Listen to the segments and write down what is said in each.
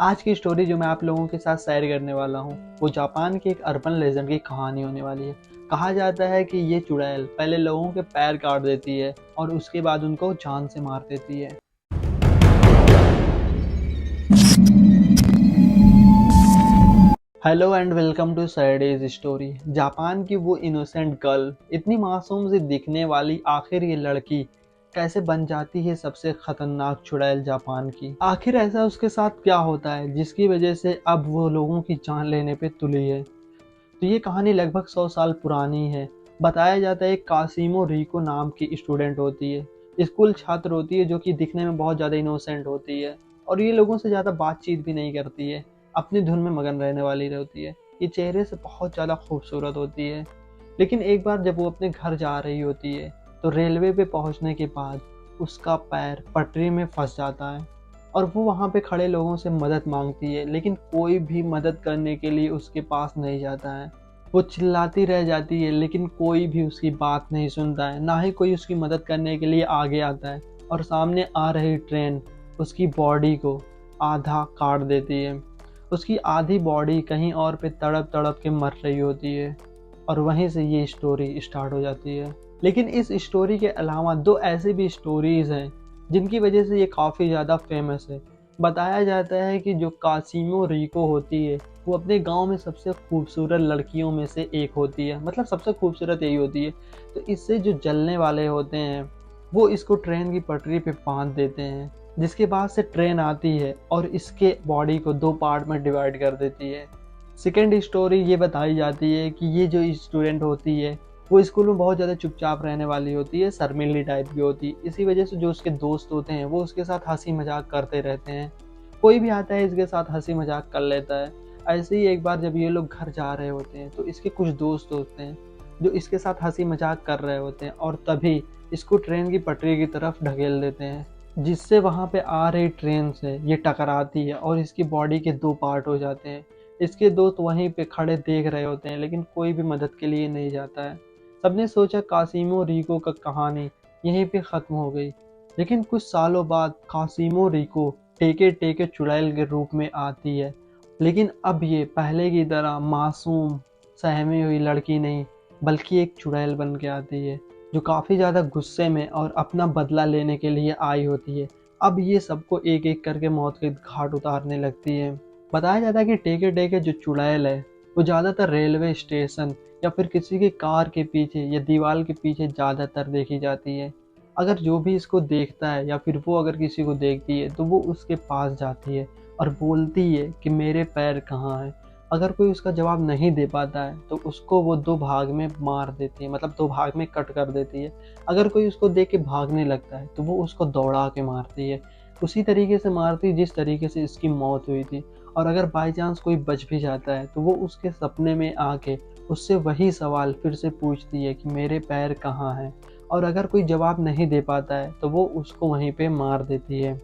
आज की स्टोरी जो मैं आप लोगों के साथ शेयर करने वाला हूँ वो जापान के एक अर्बन लेजेंड की कहानी होने वाली है। कहा जाता है कि ये चुड़ैल पहले लोगों के पैर काट देती है और उसके बाद उनको जान से मार देती है। Hello and welcome to Saturday's story. Japan की वो इनोसेंट गर्ल, इतनी मासूम सी दिखने वाली आखिर ये लड़की कैसे बन जाती है सबसे खतरनाक चुड़ैल जापान की। आखिर ऐसा उसके साथ क्या होता है जिसकी वजह से अब वो लोगों की जान लेने पे तुली है। तो ये कहानी लगभग 100 साल पुरानी है। बताया जाता है एक कासिमो रिको नाम की स्टूडेंट होती है, स्कूल छात्र होती है, जो कि दिखने में बहुत ज़्यादा इनोसेंट होती है और ये लोगों से ज़्यादा बातचीत भी नहीं करती है, अपनी धुन में मगन रहने वाली रहती है। ये चेहरे से बहुत ज़्यादा खूबसूरत होती है। लेकिन एक बार जब वो अपने घर जा रही होती है तो रेलवे पे पहुंचने के बाद उसका पैर पटरी में फंस जाता है और वो वहाँ पे खड़े लोगों से मदद मांगती है, लेकिन कोई भी मदद करने के लिए उसके पास नहीं जाता है। वो चिल्लाती रह जाती है लेकिन कोई भी उसकी बात नहीं सुनता है, ना ही कोई उसकी मदद करने के लिए आगे आता है। और सामने आ रही ट्रेन उसकी बॉडी को आधा काट देती है। उसकी आधी बॉडी कहीं और पे तड़प तड़प के मर रही होती है और वहीं से ये स्टोरी स्टार्ट हो जाती है। लेकिन इस स्टोरी के अलावा दो ऐसी भी स्टोरीज हैं जिनकी वजह से ये काफ़ी ज़्यादा फेमस है। बताया जाता है कि जो कासिमो रिको होती है वो अपने गांव में सबसे खूबसूरत लड़कियों में से एक होती है, मतलब सबसे खूबसूरत यही होती है। तो इससे जो जलने वाले होते हैं वो इसको ट्रेन की पटरी पे बांध देते हैं, जिसके बाद से ट्रेन आती है और इसके बॉडी को दो पार्ट में डिवाइड कर देती है। सेकेंड स्टोरी ये बताई जाती है कि ये जो स्टूडेंट होती है वो स्कूल में बहुत ज़्यादा चुपचाप रहने वाली होती है, शर्मीली टाइप की होती है। इसी वजह से जो उसके दोस्त होते हैं वो उसके साथ हंसी मजाक करते रहते हैं। कोई भी आता है इसके साथ हंसी मजाक कर लेता है। ऐसे ही एक बार जब ये लोग घर जा रहे होते हैं तो इसके कुछ दोस्त होते हैं जो इसके साथ हंसी मजाक कर रहे होते हैं और तभी इसको ट्रेन की पटरी की तरफ ढकेल देते हैं, जिससे वहाँ पे आ रही ट्रेन से ये टकराती है और इसकी बॉडी के दो पार्ट हो जाते हैं। इसके दोस्त वहीं पे खड़े देख रहे होते हैं लेकिन कोई भी मदद के लिए नहीं जाता है। सबने सोचा कासिमो रिको का कहानी यहीं पे ख़त्म हो गई। लेकिन कुछ सालों बाद कासिमो रिको टेके टेके चुड़ैल के रूप में आती है। लेकिन अब ये पहले की तरह मासूम सहमी हुई लड़की नहीं बल्कि एक चुड़ैल बन के आती है, जो काफ़ी ज़्यादा गुस्से में और अपना बदला लेने के लिए आई होती है। अब ये सबको एक एक करके मौत के घाट उतारने लगती है। बताया जाता है कि टेके टेके जो चुड़ैल है वो ज़्यादातर रेलवे स्टेशन या फिर किसी के कार के पीछे या दीवार के पीछे ज़्यादातर देखी जाती है। अगर जो भी इसको देखता है या फिर वो अगर किसी को देखती है तो वो उसके पास जाती है और बोलती है कि मेरे पैर कहाँ हैं। अगर कोई उसका जवाब नहीं दे पाता है तो उसको वो दो भाग में मार देती है, मतलब दो भाग में कट कर देती है। अगर कोई उसको देख के भागने लगता है तो वो उसको दौड़ा के मारती है, उसी तरीके से मारती जिस तरीके से इसकी मौत हुई थी। और अगर बाई चांस कोई बच भी जाता है तो वो उसके सपने में आके उससे वही सवाल फिर से पूछती है कि मेरे पैर कहाँ हैं। और अगर कोई जवाब नहीं दे पाता है तो वो उसको वहीं पे मार देती है।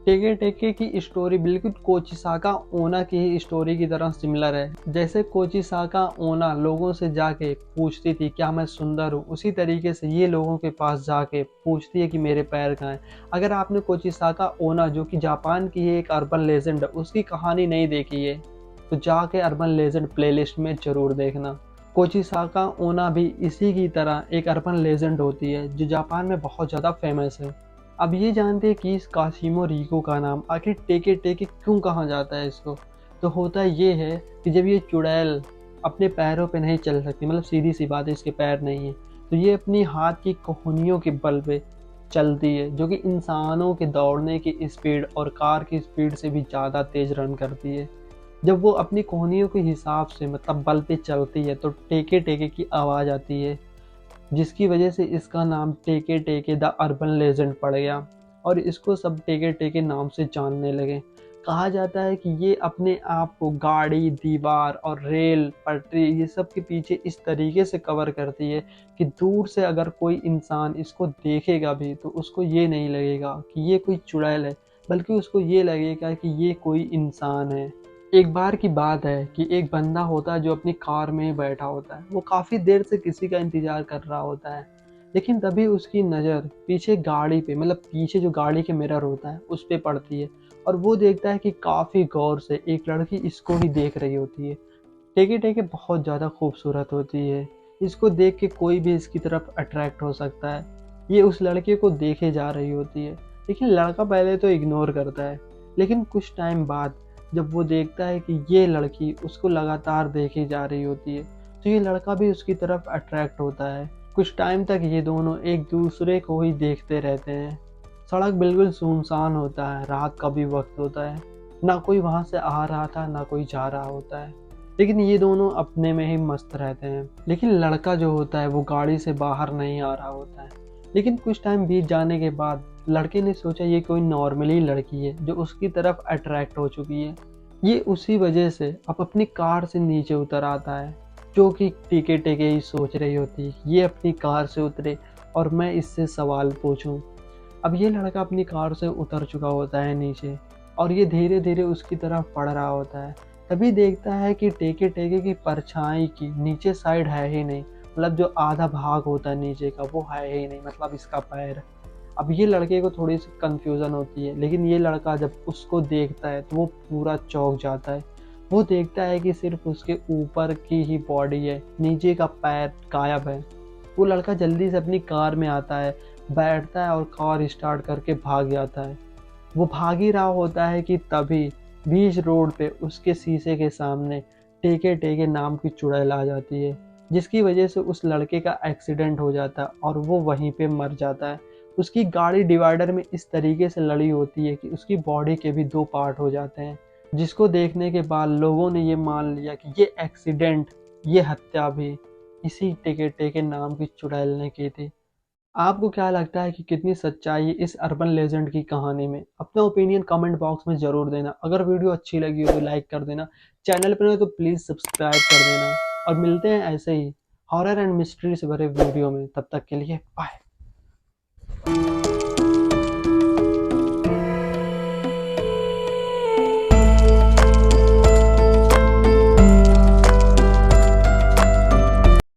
टेके टेके की स्टोरी बिल्कुल कोचिसाका ओना की ही स्टोरी की तरह सिमिलर है। जैसे कोचिसाका ओना लोगों से जाके पूछती थी क्या मैं सुंदर हूँ, उसी तरीके से ये लोगों के पास जाके पूछती है कि मेरे पैर कहाँ हैं। अगर आपने कोचिसाका ओना, जो कि जापान की ही एक अर्बन लेजेंड है, उसकी कहानी नहीं देखी है तो जाके अर्बन लेजेंड प्लेलिस्ट में ज़रूर देखना। कोचिसाका ओना भी इसी की तरह एक अर्बन लेजेंड होती है जो जापान में बहुत ज़्यादा फेमस है। अब ये जानते हैं कि इस कासिमो रिको का नाम आखिर टेके टेके क्यों कहा जाता है इसको। तो होता ये है कि जब ये चुड़ैल अपने पैरों पे नहीं चल सकती, मतलब सीधी सी बात है इसके पैर नहीं है, तो ये अपनी हाथ की कोहनियों के बल पे चलती है, जो कि इंसानों के दौड़ने की स्पीड और कार की स्पीड से भी ज़्यादा तेज़ रन करती है। जब वो अपनी कोहनियों के हिसाब से मतलब बल पे चलती है तो टेके टेके की आवाज़ आती है, जिसकी वजह से इसका नाम टेके टेके द अर्बन लेजेंड पड़ गया और इसको सब टेके टेके नाम से जानने लगे। कहा जाता है कि ये अपने आप को गाड़ी, दीवार और रेल पटरी ये सब के पीछे इस तरीके से कवर करती है कि दूर से अगर कोई इंसान इसको देखेगा भी तो उसको ये नहीं लगेगा कि ये कोई चुड़ैल है, बल्कि उसको ये लगेगा कि ये कोई इंसान है। एक बार की बात है कि एक बंदा होता है जो अपनी कार में ही बैठा होता है। वो काफ़ी देर से किसी का इंतज़ार कर रहा होता है। लेकिन तभी उसकी नज़र पीछे गाड़ी पे, मतलब पीछे जो गाड़ी के मिरर होता है उस पे पड़ती है, और वो देखता है कि काफ़ी गौर से एक लड़की इसको ही देख रही होती है। टेके टेके बहुत ज़्यादा खूबसूरत होती है, इसको देख के कोई भी इसकी तरफ अट्रैक्ट हो सकता है। ये उस लड़के को देखे जा रही होती है, लेकिन लड़का पहले तो इग्नोर करता है। लेकिन कुछ टाइम बाद जब वो देखता है कि ये लड़की उसको लगातार देखे जा रही होती है, तो ये लड़का भी उसकी तरफ अट्रैक्ट होता है। कुछ टाइम तक ये दोनों एक दूसरे को ही देखते रहते हैं। सड़क बिल्कुल सुनसान होता है, रात का भी वक्त होता है, ना कोई वहाँ से आ रहा था ना कोई जा रहा होता है, लेकिन ये दोनों अपने में ही मस्त रहते हैं। लेकिन लड़का जो होता है वो गाड़ी से बाहर नहीं आ रहा होता है। लेकिन कुछ टाइम बीत जाने के बाद लड़के ने सोचा ये कोई नॉर्मली लड़की है जो उसकी तरफ अट्रैक्ट हो चुकी है। ये उसी वजह से अब अपनी कार से नीचे उतर आता है, जो कि टेके टेके ही सोच रही होती है ये अपनी कार से उतरे और मैं इससे सवाल पूछूं। अब ये लड़का अपनी कार से उतर चुका होता है नीचे, और ये धीरे धीरे उसकी तरफ बढ़ रहा होता है। तभी देखता है कि टेके टेके की परछाई की नीचे साइड है ही नहीं, मतलब जो आधा भाग होता है नीचे का वो है ही नहीं, मतलब इसका पैर। अब ये लड़के को थोड़ी सी कंफ्यूजन होती है, लेकिन ये लड़का जब उसको देखता है तो वो पूरा चौंक जाता है। वो देखता है कि सिर्फ उसके ऊपर की ही बॉडी है, नीचे का पैर गायब है। वो लड़का जल्दी से अपनी कार में आता है, बैठता है और कार स्टार्ट करके भाग जाता है। वो भाग ही रहा होता है कि तभी बीच रोड पे उसके शीशे के सामने टेके टेके नाम की चुड़ैल आ जाती है, जिसकी वजह से उस लड़के का एक्सीडेंट हो जाता है और वो वहीं पे मर जाता है। उसकी गाड़ी डिवाइडर में इस तरीके से लड़ी होती है कि उसकी बॉडी के भी दो पार्ट हो जाते हैं, जिसको देखने के बाद लोगों ने ये मान लिया कि ये एक्सीडेंट, ये हत्या भी इसी टेके टेके नाम की चुड़ैल ने की थी। आपको क्या लगता है कि कितनी सच्चाई है इस अर्बन लेजेंड की कहानी में? अपना ओपिनियन कमेंट बॉक्स में ज़रूर देना। अगर वीडियो अच्छी लगी हो तो लाइक कर देना, चैनल पर नहीं तो प्लीज़ सब्सक्राइब कर देना, और मिलते हैं ऐसे ही हॉरर एंड मिस्ट्री से भरे वीडियो में। तब तक के लिए बाय।